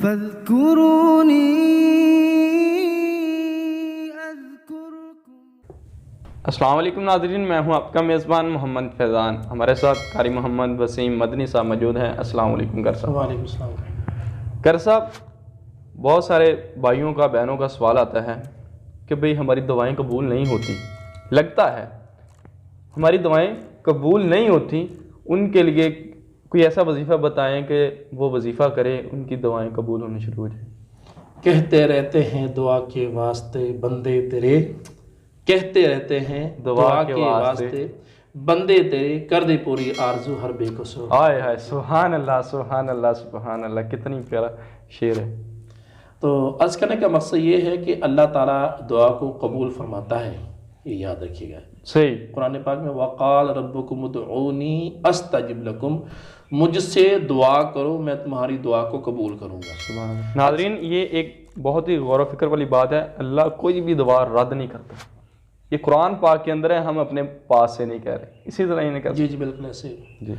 فاذكروني اذكركم۔ السلام علیکم ناظرین، میں ہوں آپ کا میزبان محمد فیضان۔ ہمارے ساتھ قاری محمد وسیم مدنی صاحب موجود ہیں۔ السلام علیکم قاری صاحب۔ وعلیکم السلام۔ قاری صاحب، بہت سارے بھائیوں کا بہنوں کا سوال آتا ہے کہ بھئی ہماری دعائیں قبول نہیں ہوتی، لگتا ہے ہماری دعائیں قبول نہیں ہوتی، ان کے لیے کوئی ایسا وظیفہ بتائیں کہ وہ وظیفہ کرے، ان کی دعائیں قبول ہونے شروع ہو جائیں۔ کہتے رہتے ہیں دعا کے واسطے بندے تیرے، کہتے رہتے ہیں دعا کے واسطے بندے تیرے، کر دے پوری آرزو ہر بے قصور۔ ہائے ہائے، سبحان اللہ سبحان اللہ سبحان اللہ، کتنی پیارا شعر ہے۔ تو عرض کرنے کا مقصد یہ ہے کہ اللہ تعالیٰ دعا کو قبول فرماتا ہے، یہ یاد رکھیے گا۔ صحیح۔ قرآن پاک میں وقال ربکم ادعونی استجب لکم، مجھ سے دعا کرو میں تمہاری دعا کو قبول کروں گا۔ سبحان اللہ۔ ناظرین، یہ ایک بہت ہی غور و فکر والی بات ہے، اللہ کوئی بھی دعا رد نہیں کرتا۔ یہ قرآن پاک کے اندر ہے، ہم اپنے پاس سے نہیں کہہ رہے، اسی طرح ہی نہیں کہتے۔ جی جی بالکل ایسے جی،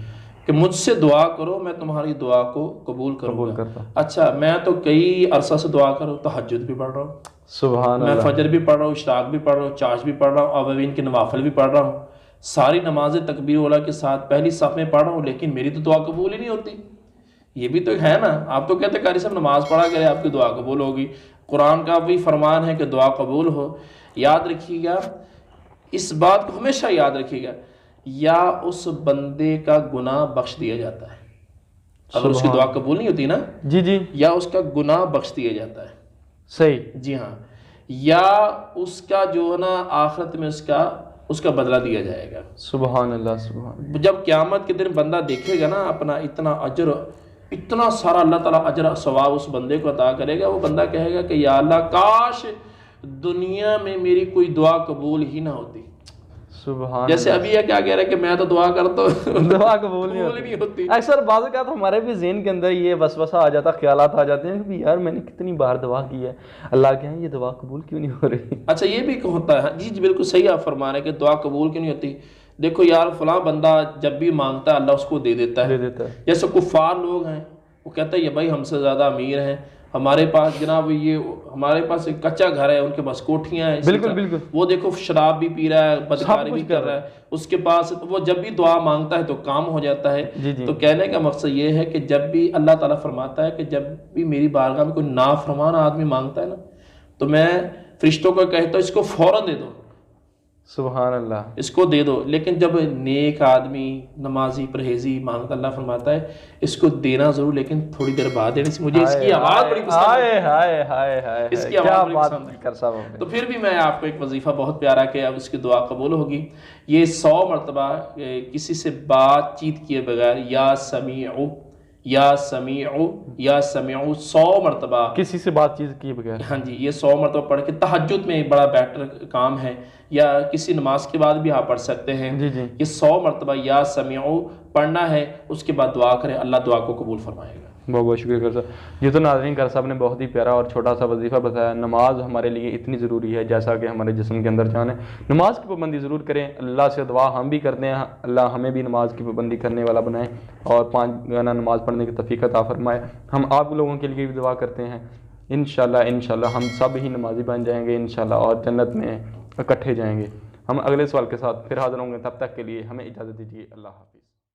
کہ مجھ سے دعا کرو میں تمہاری دعا کو قبول کروں گا۔ کرتا۔ اچھا، میں تو کئی عرصہ سے دعا کروں، تہجد بھی پڑھ رہا ہوں، سبحان میں اللہ۔ فجر بھی پڑھ رہا ہوں، اشراق بھی پڑھ رہا ہوں، چاش بھی پڑھ رہا ہوں، اوابین کے نوافل بھی پڑھ رہا ہوں، ساری نمازیں تکبیر اولا کے ساتھ پہلی صف میں پڑھ رہا ہوں، لیکن میری تو دعا قبول ہی نہیں ہوتی۔ یہ بھی تو ہے نا، آپ تو کہتے قاری صاحب نماز پڑھا کرے آپ کی دعا قبول ہوگی، قرآن کا بھی فرمان ہے کہ دعا قبول ہو۔ یاد رکھیے گا اس بات کو، ہمیشہ یاد رکھیے گا، یا اس بندے کا گناہ بخش دیا جاتا ہے اگر اس کی دعا قبول نہیں ہوتی نا، جی جی، یا اس کا گناہ بخش دیا جاتا ہے۔ صحیح۔ جی ہاں، یا اس کا جو ہے نا آخرت میں اس کا بدلہ دیا جائے گا۔ سبحان اللہ سبحان اللہ۔ جب قیامت کے دن بندہ دیکھے گا نا اپنا اتنا اجر، اتنا سارا اللہ تعالیٰ اجر ثواب اس بندے کو عطا کرے گا، وہ بندہ کہے گا کہ یا اللہ کاش دنیا میں میری کوئی دعا قبول ہی نہ ہوتی۔ سبحان جیسے ابھی یہ کیا کہہ رہے ہیں کہ میں تو دعا کرتا ہوں، دعا قبول نہیں ہوتی۔ اکثر بعض اوقات ہمارے بھی ذہن کے اندر یہ وسوسہ آ جاتا، خیالات آ جاتے ہیں کہ یار میں نے کتنی بار دعا کی ہے، اللہ کے ہاں یہ دعا قبول کیوں نہیں ہو رہی۔ اچھا یہ بھی ہوتا ہے، جی جی بالکل صحیح آپ فرما رہے ہیں کہ دعا قبول کیوں نہیں ہوتی۔ دیکھو یار فلاں بندہ جب بھی مانگتا ہے اللہ اس کو دے دیتا ہے۔ جیسے کفار لوگ ہیں، وہ کہتے ہیں یہ بھائی ہم سے زیادہ امیر ہیں، ہمارے پاس جناب یہ ہمارے پاس ایک کچا گھر ہے، ان کے پاس کوٹھیاں ہیں، بالکل بالکل، وہ دیکھو شراب بھی پی رہا ہے، بدکاری بھی کر رہا ہے، اس کے پاس وہ جب بھی دعا مانگتا ہے تو کام ہو جاتا ہے۔ تو کہنے کا مقصد یہ ہے کہ جب بھی اللہ تعالیٰ فرماتا ہے کہ جب بھی میری بارگاہ میں کوئی نافرمان آدمی مانگتا ہے نا، تو میں فرشتوں کو کہتا ہوں اس کو فوراً دے دو، سبحان اللہ، اس کو دے دو۔ لیکن جب نیک آدمی نمازی پرہیزی مانگتا، اللہ فرماتا ہے اس کو دینا ضرور لیکن تھوڑی دیر بعد دینے سے، مجھے اس کی آواز بڑی پسند ہے، اس کی آواز بڑی پسند ہے۔ تو پھر بھی میں آپ کو ایک وظیفہ بہت پیارا کہ اب اس کی دعا قبول ہوگی، یہ 100 مرتبہ کسی سے بات چیت کیے بغیر یا سمیعو یا سمیعو یا سمیعو 100 مرتبہ، کسی سے بات چیت کیے بغیر، ہاں جی، یہ 100 مرتبہ پڑھ کے تہجد میں بڑا بیٹر کام ہے، یا کسی نماز کے بعد بھی آپ پڑھ سکتے ہیں۔ یہ 100 مرتبہ یا سمیعو پڑھنا ہے، اس کے بعد دعا کریں، اللہ دعا کو قبول فرمائے گا۔ بہت بہت شکریہ قاری صاحب۔ یہ تو ناظرین قاری صاحب نے بہت ہی پیارا اور چھوٹا سا وظیفہ بتایا۔ نماز ہمارے لیے اتنی ضروری ہے جیسا کہ ہمارے جسم کے اندر جان ہے۔ نماز کی پابندی ضرور کریں، اللہ سے دعا ہم بھی کرتے ہیں، اللہ ہمیں بھی نماز کی پابندی کرنے والا بنائے اور 5 نماز پڑھنے کی توفیق عطا فرمائے۔ ہم آپ لوگوں کے لیے بھی دعا کرتے ہیں، انشاءاللہ ہم سب ہی نمازی بن جائیں گے انشاءاللہ، اور جنت میں اکٹھے جائیں گے۔ ہم اگلے سوال کے ساتھ پھر حاضر ہوں گے، تب تک کے لیے ہمیں اجازت دیجیے، اللہ حافظ۔